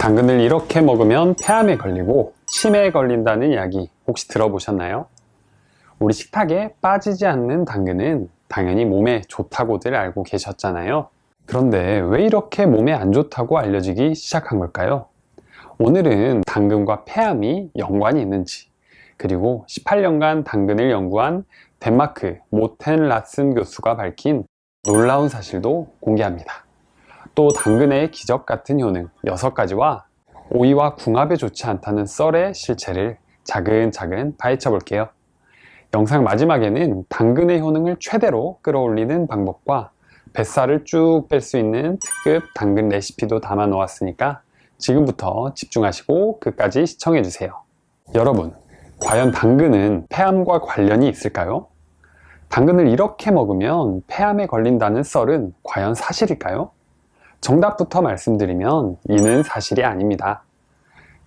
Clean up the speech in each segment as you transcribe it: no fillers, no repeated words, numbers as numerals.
당근을 이렇게 먹으면 폐암에 걸리고 치매에 걸린다는 이야기 혹시 들어보셨나요? 우리 식탁에 빠지지 않는 당근은 당연히 몸에 좋다고들 알고 계셨잖아요. 그런데 왜 이렇게 몸에 안 좋다고 알려지기 시작한 걸까요? 오늘은 당근과 폐암이 연관이 있는지, 그리고 18년간 당근을 연구한 덴마크 모텐 라슨 교수가 밝힌 놀라운 사실도 공개합니다. 또 당근의 기적 같은 효능 6가지와 오이와 궁합에 좋지 않다는 썰의 실체를 차근차근 파헤쳐 볼게요. 영상 마지막에는 당근의 효능을 최대로 끌어올리는 방법과 뱃살을 쭉 뺄 수 있는 특급 당근 레시피도 담아 놓았으니까 지금부터 집중하시고 끝까지 시청해 주세요. 여러분, 과연 당근은 폐암과 관련이 있을까요? 당근을 이렇게 먹으면 폐암에 걸린다는 썰은 과연 사실일까요? 정답부터 말씀드리면 이는 사실이 아닙니다.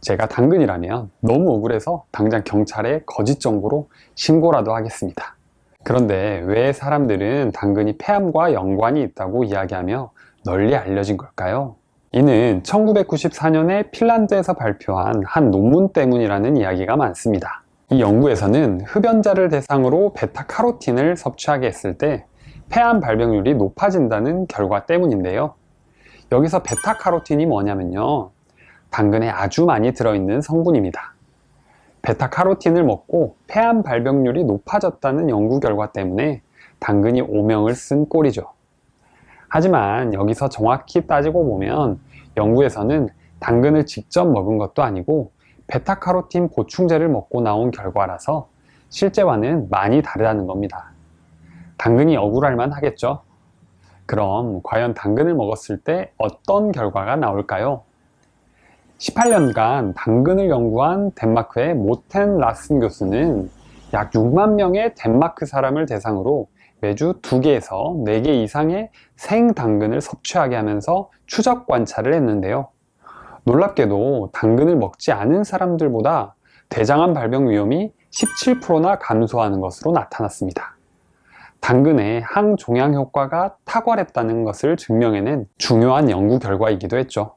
제가 당근이라면 너무 억울해서 당장 경찰에 거짓 정보로 신고라도 하겠습니다. 그런데 왜 사람들은 당근이 폐암과 연관이 있다고 이야기하며 널리 알려진 걸까요? 이는 1994년에 핀란드에서 발표한 한 논문 때문이라는 이야기가 많습니다. 이 연구에서는 흡연자를 대상으로 베타카로틴을 섭취하게 했을 때 폐암 발병률이 높아진다는 결과 때문인데요. 여기서 베타카로틴이 뭐냐면요, 당근에 아주 많이 들어있는 성분입니다. 베타카로틴을 먹고 폐암 발병률이 높아졌다는 연구 결과 때문에 당근이 오명을 쓴 꼴이죠. 하지만 여기서 정확히 따지고 보면 연구에서는 당근을 직접 먹은 것도 아니고 베타카로틴 보충제를 먹고 나온 결과라서 실제와는 많이 다르다는 겁니다. 당근이 억울할 만 하겠죠? 그럼 과연 당근을 먹었을 때 어떤 결과가 나올까요? 18년간 당근을 연구한 덴마크의 모텐 라슨 교수는 약 6만 명의 덴마크 사람을 대상으로 매주 2개에서 4개 이상의 생당근을 섭취하게 하면서 추적 관찰을 했는데요. 놀랍게도 당근을 먹지 않은 사람들보다 대장암 발병 위험이 17%나 감소하는 것으로 나타났습니다. 당근의 항종양 효과가 탁월했다는 것을 증명해낸 중요한 연구 결과이기도 했죠.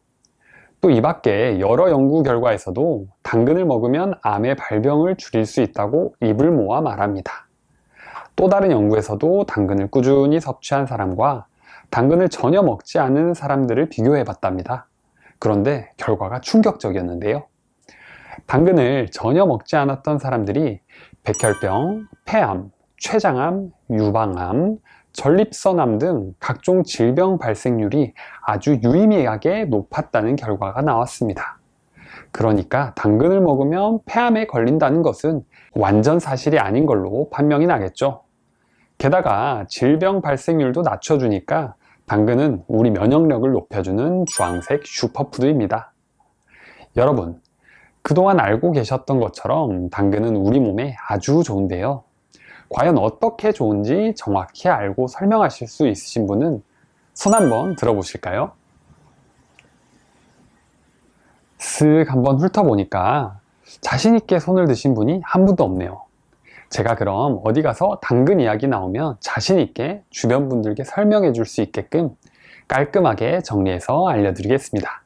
또 이 밖에 여러 연구 결과에서도 당근을 먹으면 암의 발병을 줄일 수 있다고 입을 모아 말합니다. 또 다른 연구에서도 당근을 꾸준히 섭취한 사람과 당근을 전혀 먹지 않은 사람들을 비교해 봤답니다. 그런데 결과가 충격적이었는데요. 당근을 전혀 먹지 않았던 사람들이 백혈병, 폐암, 췌장암, 유방암, 전립선암 등 각종 질병 발생률이 아주 유의미하게 높았다는 결과가 나왔습니다. 그러니까 당근을 먹으면 폐암에 걸린다는 것은 완전 사실이 아닌 걸로 판명이 나겠죠. 게다가 질병 발생률도 낮춰주니까 당근은 우리 면역력을 높여주는 주황색 슈퍼푸드입니다. 여러분, 그동안 알고 계셨던 것처럼 당근은 우리 몸에 아주 좋은데요. 과연 어떻게 좋은지 정확히 알고 설명하실 수 있으신 분은 손 한번 들어보실까요? 쓱 한번 훑어보니까 자신있게 손을 드신 분이 한 분도 없네요. 제가 그럼 어디 가서 당근 이야기 나오면 자신있게 주변 분들께 설명해 줄 수 있게끔 깔끔하게 정리해서 알려드리겠습니다.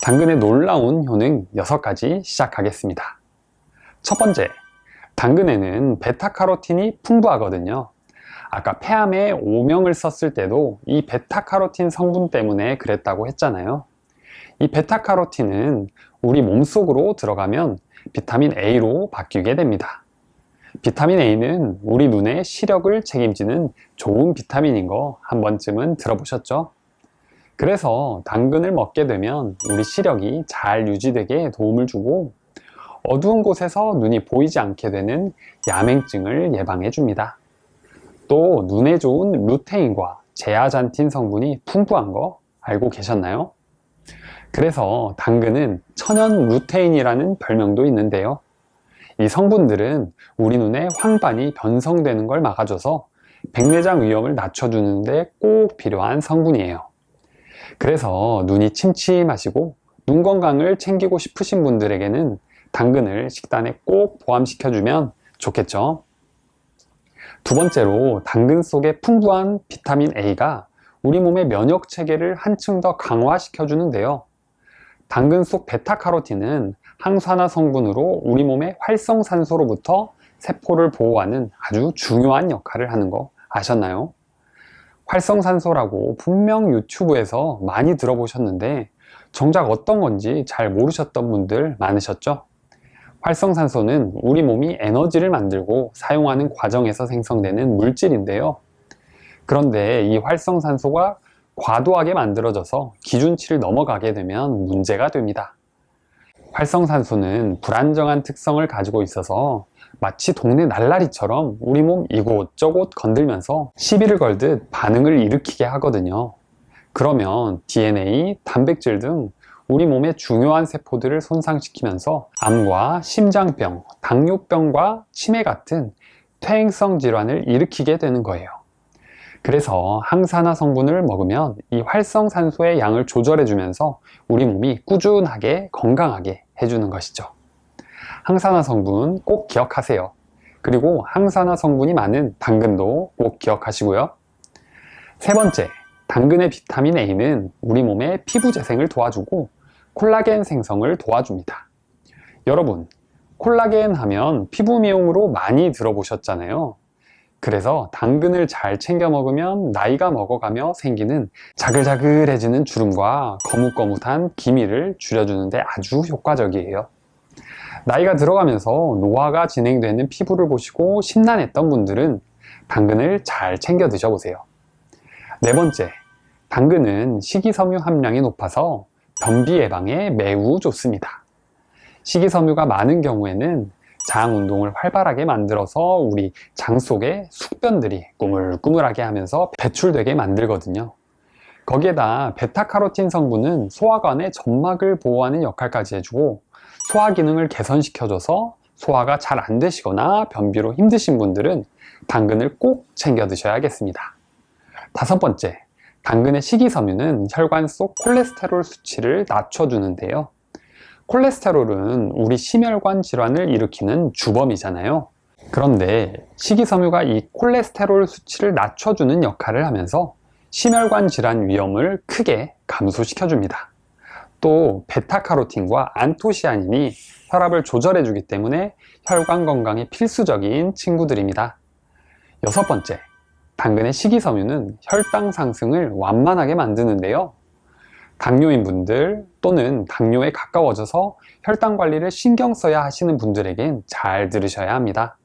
당근의 놀라운 효능 6가지 시작하겠습니다. 첫 번째, 당근에는 베타카로틴이 풍부하거든요. 아까 폐암에 오명을 썼을 때도 이 베타카로틴 성분 때문에 그랬다고 했잖아요. 이 베타카로틴은 우리 몸속으로 들어가면 비타민 A로 바뀌게 됩니다. 비타민 A는 우리 눈의 시력을 책임지는 좋은 비타민인 거 한 번쯤은 들어보셨죠? 그래서 당근을 먹게 되면 우리 시력이 잘 유지되게 도움을 주고 어두운 곳에서 눈이 보이지 않게 되는 야맹증을 예방해 줍니다. 또 눈에 좋은 루테인과 제아잔틴 성분이 풍부한 거 알고 계셨나요? 그래서 당근은 천연 루테인이라는 별명도 있는데요. 이 성분들은 우리 눈의 황반이 변성되는 걸 막아줘서 백내장 위험을 낮춰주는데 꼭 필요한 성분이에요. 그래서 눈이 침침하시고 눈 건강을 챙기고 싶으신 분들에게는 당근을 식단에 꼭 포함시켜주면 좋겠죠. 두 번째로 당근 속에 풍부한 비타민 A가 우리 몸의 면역 체계를 한층 더 강화시켜 주는데요. 당근 속 베타카로틴은 항산화 성분으로 우리 몸의 활성산소로부터 세포를 보호하는 아주 중요한 역할을 하는 거 아셨나요? 활성산소라고 분명 유튜브에서 많이 들어보셨는데 정작 어떤 건지 잘 모르셨던 분들 많으셨죠? 활성산소는 우리 몸이 에너지를 만들고 사용하는 과정에서 생성되는 물질인데요. 그런데 이 활성산소가 과도하게 만들어져서 기준치를 넘어가게 되면 문제가 됩니다. 활성산소는 불안정한 특성을 가지고 있어서 마치 동네 날라리처럼 우리 몸 이곳저곳 건들면서 시비를 걸듯 반응을 일으키게 하거든요. 그러면 DNA, 단백질 등 우리 몸의 중요한 세포들을 손상시키면서 암과 심장병, 당뇨병과 치매 같은 퇴행성 질환을 일으키게 되는 거예요. 그래서 항산화 성분을 먹으면 이 활성산소의 양을 조절해주면서 우리 몸이 꾸준하게 건강하게 해주는 것이죠. 항산화 성분 꼭 기억하세요. 그리고 항산화 성분이 많은 당근도 꼭 기억하시고요. 세 번째, 당근의 비타민 A는 우리 몸의 피부 재생을 도와주고 콜라겐 생성을 도와줍니다. 여러분, 콜라겐 하면 피부 미용으로 많이 들어보셨잖아요. 그래서 당근을 잘 챙겨 먹으면 나이가 먹어가며 생기는 자글자글해지는 주름과 거뭇거뭇한 기미를 줄여주는데 아주 효과적이에요. 나이가 들어가면서 노화가 진행되는 피부를 보시고 심란했던 분들은 당근을 잘 챙겨 드셔보세요. 네 번째, 당근은 식이섬유 함량이 높아서 변비 예방에 매우 좋습니다. 식이섬유가 많은 경우에는 장 운동을 활발하게 만들어서 우리 장 속에 숙변들이 꾸물꾸물하게 하면서 배출되게 만들거든요. 거기에다 베타카로틴 성분은 소화관의 점막을 보호하는 역할까지 해주고 소화 기능을 개선시켜줘서 소화가 잘 안 되시거나 변비로 힘드신 분들은 당근을 꼭 챙겨 드셔야겠습니다. 다섯 번째, 당근의 식이섬유는 혈관 속 콜레스테롤 수치를 낮춰주는데요. 콜레스테롤은 우리 심혈관 질환을 일으키는 주범이잖아요. 그런데 식이섬유가 이 콜레스테롤 수치를 낮춰주는 역할을 하면서 심혈관 질환 위험을 크게 감소시켜줍니다. 또 베타카로틴과 안토시아닌이 혈압을 조절해주기 때문에 혈관 건강에 필수적인 친구들입니다. 여섯 번째, 당근의 식이섬유는 혈당 상승을 완만하게 만드는데요. 당뇨인 분들 또는 당뇨에 가까워져서 혈당 관리를 신경 써야 하시는 분들에겐 잘 들으셔야 합니다.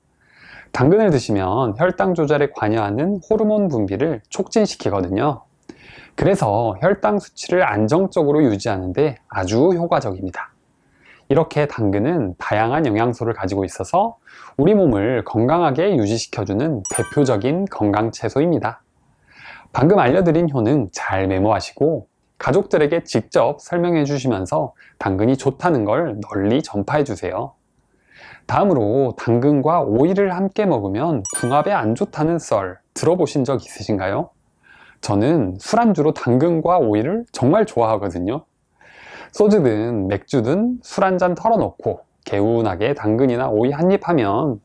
당근을 드시면 혈당 조절에 관여하는 호르몬 분비를 촉진시키거든요. 그래서 혈당 수치를 안정적으로 유지하는데 아주 효과적입니다. 이렇게 당근은 다양한 영양소를 가지고 있어서 우리 몸을 건강하게 유지시켜주는 대표적인 건강 채소입니다. 방금 알려드린 효능 잘 메모하시고 가족들에게 직접 설명해 주시면서 당근이 좋다는 걸 널리 전파해 주세요. 다음으로 당근과 오이를 함께 먹으면 궁합에 안 좋다는 썰 들어보신 적 있으신가요? 저는 술안주로 당근과 오이를 정말 좋아하거든요. 소주든 맥주든 술 한 잔 털어놓고 개운하게 당근이나 오이 한 입 하면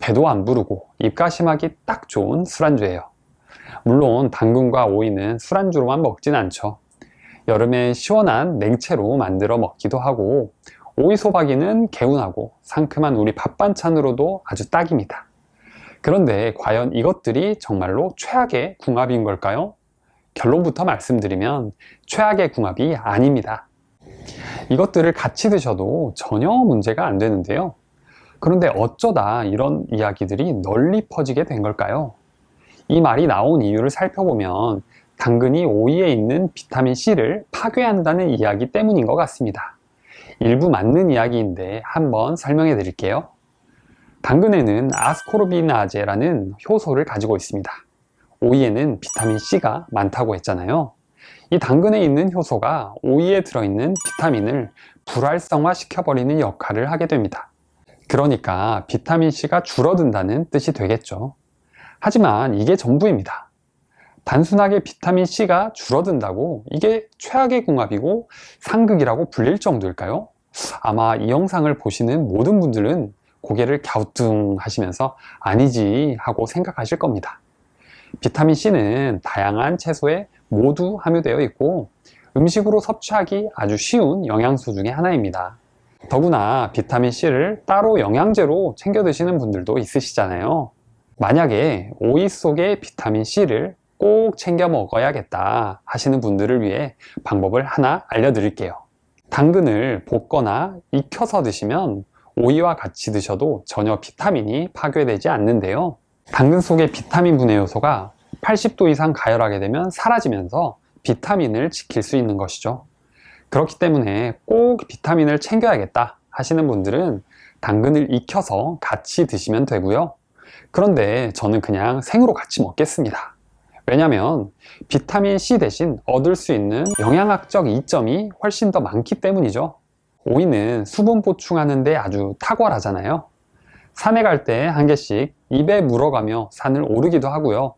배도 안 부르고 입가심하기 딱 좋은 술안주예요. 물론 당근과 오이는 술안주로만 먹진 않죠. 여름에 시원한 냉채로 만들어 먹기도 하고 오이소박이는 개운하고 상큼한 우리 밥 반찬으로도 아주 딱입니다. 그런데 과연 이것들이 정말로 최악의 궁합인 걸까요? 결론부터 말씀드리면 최악의 궁합이 아닙니다. 이것들을 같이 드셔도 전혀 문제가 안 되는데요. 그런데 어쩌다 이런 이야기들이 널리 퍼지게 된 걸까요? 이 말이 나온 이유를 살펴보면 당근이 오이에 있는 비타민 C를 파괴한다는 이야기 때문인 것 같습니다. 일부 맞는 이야기인데 한번 설명해 드릴게요. 당근에는 아스코르비나제라는 효소를 가지고 있습니다. 오이에는 비타민 C가 많다고 했잖아요. 이 당근에 있는 효소가 오이에 들어있는 비타민을 불활성화 시켜버리는 역할을 하게 됩니다. 그러니까 비타민 C가 줄어든다는 뜻이 되겠죠. 하지만 이게 전부입니다. 단순하게 비타민 C가 줄어든다고 이게 최악의 궁합이고 상극이라고 불릴 정도일까요? 아마 이 영상을 보시는 모든 분들은 고개를 갸우뚱하시면서 아니지 하고 생각하실 겁니다. 비타민 C는 다양한 채소에 모두 함유되어 있고 음식으로 섭취하기 아주 쉬운 영양소 중에 하나입니다. 더구나 비타민C를 따로 영양제로 챙겨 드시는 분들도 있으시잖아요. 만약에 오이 속에 비타민C를 꼭 챙겨 먹어야겠다 하시는 분들을 위해 방법을 하나 알려드릴게요. 당근을 볶거나 익혀서 드시면 오이와 같이 드셔도 전혀 비타민이 파괴되지 않는데요. 당근 속의 비타민 분해 요소가 80도 이상 가열하게 되면 사라지면서 비타민을 지킬 수 있는 것이죠. 그렇기 때문에 꼭 비타민을 챙겨야겠다 하시는 분들은 당근을 익혀서 같이 드시면 되고요. 그런데 저는 그냥 생으로 같이 먹겠습니다. 왜냐하면 비타민C 대신 얻을 수 있는 영양학적 이점이 훨씬 더 많기 때문이죠. 오이는 수분 보충하는 데 아주 탁월하잖아요. 산에 갈 때 한 개씩 입에 물어가며 산을 오르기도 하고요.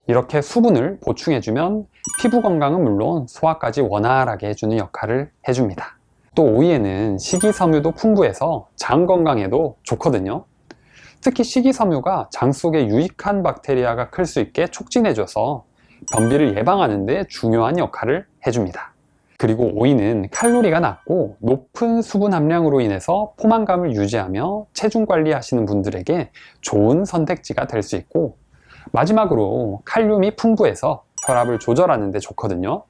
이렇게 수분을 보충해주면 피부 건강은 물론 소화까지 원활하게 해주는 역할을 해줍니다. 또 오이에는 식이섬유도 풍부해서 장 건강에도 좋거든요. 특히 식이섬유가 장 속에 유익한 박테리아가 클 수 있게 촉진해줘서 변비를 예방하는 데 중요한 역할을 해줍니다. 그리고 오이는 칼로리가 낮고 높은 수분 함량으로 인해서 포만감을 유지하며 체중 관리하시는 분들에게 좋은 선택지가 될 수 있고, 마지막으로 칼륨이 풍부해서 혈압을 조절하는 데 좋거든요.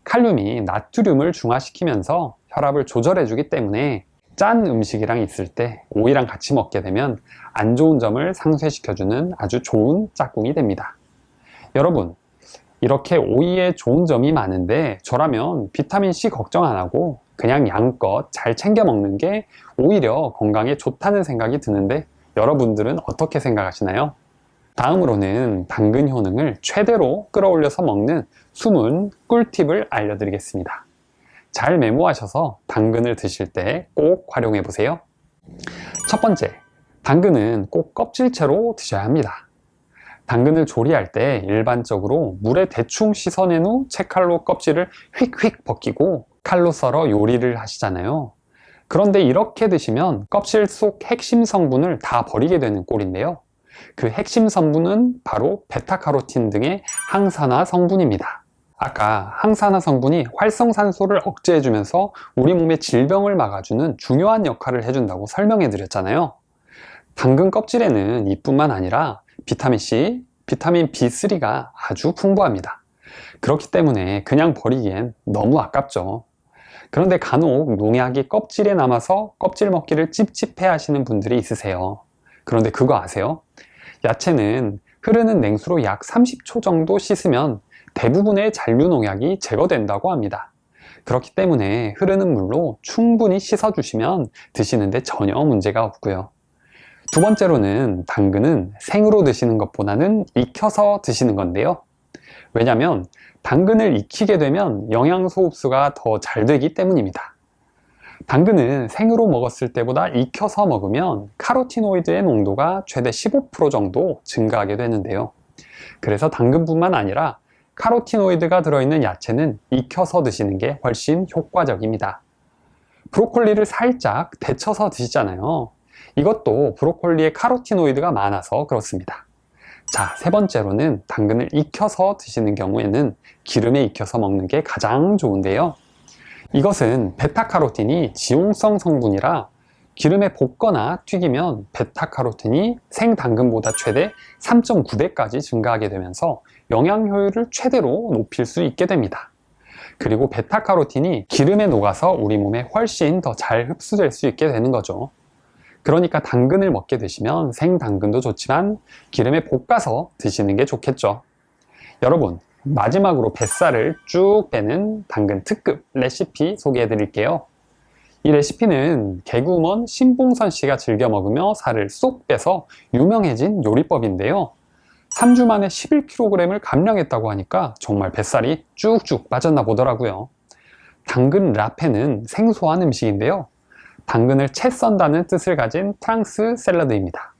칼륨이 나트륨을 중화시키면서 혈압을 조절해 주기 때문에 짠 음식이랑 있을 때 오이랑 같이 먹게 되면 안 좋은 점을 상쇄시켜주는 아주 좋은 짝꿍이 됩니다. 여러분, 이렇게 오이에 좋은 점이 많은데 저라면 비타민C 걱정 안 하고 그냥 양껏 잘 챙겨 먹는 게 오히려 건강에 좋다는 생각이 드는데 여러분들은 어떻게 생각하시나요? 다음으로는 당근 효능을 최대로 끌어올려서 먹는 숨은 꿀팁을 알려드리겠습니다. 잘 메모하셔서 당근을 드실 때 꼭 활용해 보세요. 첫 번째, 당근은 꼭 껍질채로 드셔야 합니다. 당근을 조리할 때 일반적으로 물에 대충 씻어낸 후 채칼로 껍질을 휙휙 벗기고 칼로 썰어 요리를 하시잖아요. 그런데 이렇게 드시면 껍질 속 핵심 성분을 다 버리게 되는 꼴인데요. 그 핵심 성분은 바로 베타카로틴 등의 항산화 성분입니다. 아까 항산화 성분이 활성산소를 억제해주면서 우리 몸의 질병을 막아주는 중요한 역할을 해준다고 설명해 드렸잖아요. 당근 껍질에는 이뿐만 아니라 비타민C, 비타민 B3가 아주 풍부합니다. 그렇기 때문에 그냥 버리기엔 너무 아깝죠. 그런데 간혹 농약이 껍질에 남아서 껍질 먹기를 찝찝해 하시는 분들이 있으세요. 그런데 그거 아세요? 야채는 흐르는 냉수로 약 30초 정도 씻으면 대부분의 잔류 농약이 제거된다고 합니다. 그렇기 때문에 흐르는 물로 충분히 씻어주시면 드시는데 전혀 문제가 없고요. 두 번째로는 당근은 생으로 드시는 것보다는 익혀서 드시는 건데요. 왜냐하면 당근을 익히게 되면 영양소 흡수가 더 잘 되기 때문입니다. 당근은 생으로 먹었을 때보다 익혀서 먹으면 카로티노이드의 농도가 최대 15% 정도 증가하게 되는데요. 그래서 당근뿐만 아니라 카로티노이드가 들어있는 야채는 익혀서 드시는 게 훨씬 효과적입니다. 브로콜리를 살짝 데쳐서 드시잖아요. 이것도 브로콜리에 카로티노이드가 많아서 그렇습니다. 자, 세 번째로는 당근을 익혀서 드시는 경우에는 기름에 익혀서 먹는 게 가장 좋은데요. 이것은 베타카로틴이 지용성 성분이라 기름에 볶거나 튀기면 베타카로틴이 생당근보다 최대 3.9배까지 증가하게 되면서 영양 효율을 최대로 높일 수 있게 됩니다. 그리고 베타카로틴이 기름에 녹아서 우리 몸에 훨씬 더 잘 흡수될 수 있게 되는 거죠. 그러니까 당근을 먹게 되시면 생당근도 좋지만 기름에 볶아서 드시는 게 좋겠죠. 여러분, 마지막으로 뱃살을 쭉 빼는 당근 특급 레시피 소개해 드릴게요. 이 레시피는 개그우먼 신봉선 씨가 즐겨 먹으며 살을 쏙 빼서 유명해진 요리법인데요. 3주 만에 11kg을 감량했다고 하니까 정말 뱃살이 쭉쭉 빠졌나 보더라고요. 당근 라페는 생소한 음식인데요. 당근을 채 썬다는 뜻을 가진 프랑스 샐러드입니다.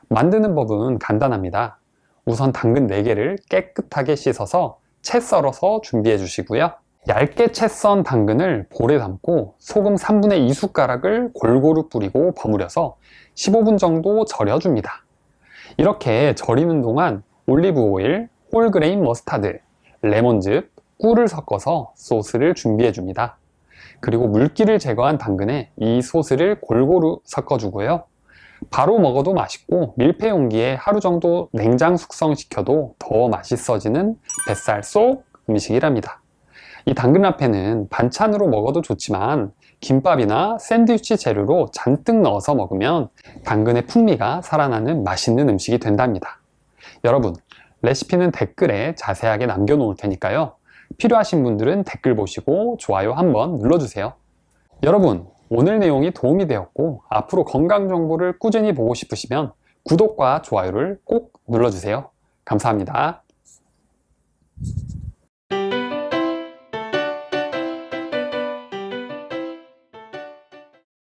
만드는 법은 간단합니다. 우선 당근 4개를 깨끗하게 씻어서 채 썰어서 준비해 주시고요. 얇게 채 썬 당근을 볼에 담고 소금 3분의 2숟가락을 골고루 뿌리고 버무려서 15분 정도 절여줍니다. 이렇게 절이는 동안 올리브 오일, 홀그레인 머스타드, 레몬즙, 꿀을 섞어서 소스를 준비해 줍니다. 그리고 물기를 제거한 당근에 이 소스를 골고루 섞어주고요. 바로 먹어도 맛있고 밀폐 용기에 하루 정도 냉장 숙성시켜도 더 맛있어지는 뱃살 속 음식이랍니다. 이 당근 라페는 반찬으로 먹어도 좋지만 김밥이나 샌드위치 재료로 잔뜩 넣어서 먹으면 당근의 풍미가 살아나는 맛있는 음식이 된답니다. 여러분, 레시피는 댓글에 자세하게 남겨놓을 테니까요. 필요하신 분들은 댓글 보시고 좋아요 한번 눌러주세요. 여러분, 오늘 내용이 도움이 되었고 앞으로 건강 정보를 꾸준히 보고 싶으시면 구독과 좋아요를 꼭 눌러주세요. 감사합니다.